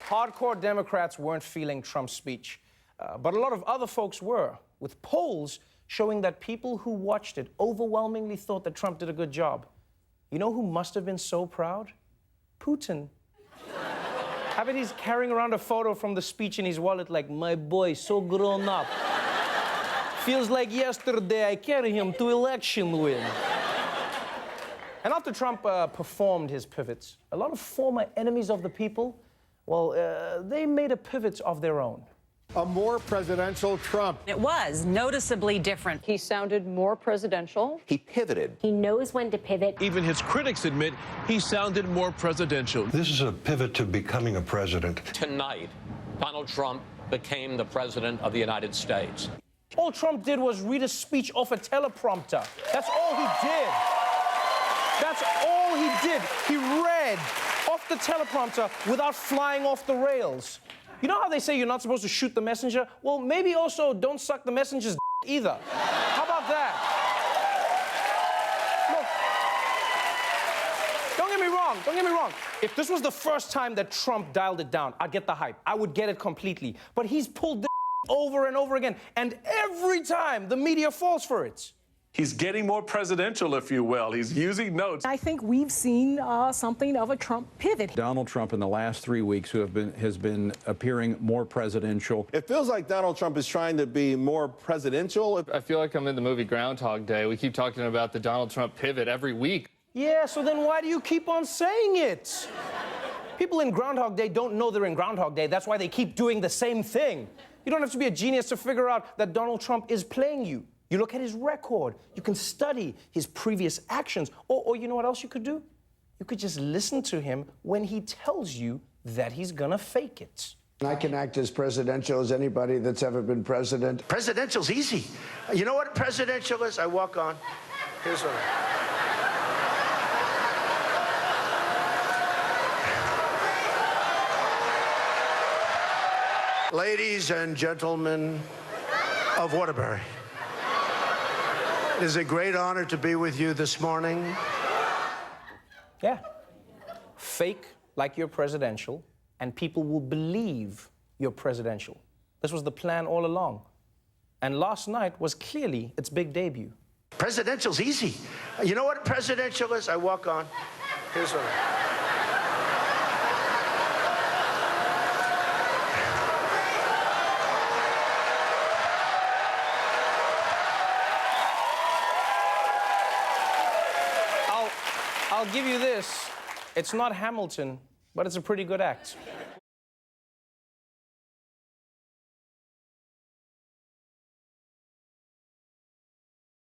Hardcore Democrats weren't feeling Trump's speech, but a lot of other folks were, with polls showing that people who watched it overwhelmingly thought that Trump did a good job. You know who must have been so proud? Putin. I bet he's carrying around a photo from the speech in his wallet like, my boy, so grown up. Feels like yesterday I carried him to election win. And after Trump performed his pivots, a lot of former enemies of the people, well, they made a pivot of their own. A more presidential Trump. It was noticeably different. He sounded more presidential. He pivoted. He knows when to pivot. Even his critics admit he sounded more presidential. This is a pivot to becoming a president. Tonight, Donald Trump became the president of the United States. All Trump did was read a speech off a teleprompter. That's all he did. That's all he did. He read off the teleprompter without flying off the rails. You know how they say you're not supposed to shoot the messenger? Well, maybe also don't suck the messenger's either. How about that? Look, don't get me wrong. If this was the first time that Trump dialed it down, I'd get the hype. I would get it completely. But he's pulled this over and over again, and every time the media falls for it. He's getting more presidential, if you will. He's using notes. I think we've seen something of a Trump pivot. Donald Trump in the last 3 weeks has been appearing more presidential. It feels like Donald Trump is trying to be more presidential. I feel like I'm in the movie Groundhog Day. We keep talking about the Donald Trump pivot every week. Yeah, so then why do you keep on saying it? People in Groundhog Day don't know they're in Groundhog Day. That's why they keep doing the same thing. You don't have to be a genius to figure out that Donald Trump is playing you. You look at his record. You can study his previous actions. Or you know what else you could do? You could just listen to him when he tells you that he's gonna fake it. I can act as presidential as anybody that's ever been president. Presidential's easy. You know what presidential is? I walk on. Here's what Ladies and gentlemen of Waterbury, it is a great honor to be with you this morning. Yeah. Fake like you're presidential, and people will believe you're presidential. This was the plan all along. And last night was clearly its big debut. Presidential's easy. You know what presidential is? I walk on. Here's what I'll give you this. It's not Hamilton, but it's a pretty good act.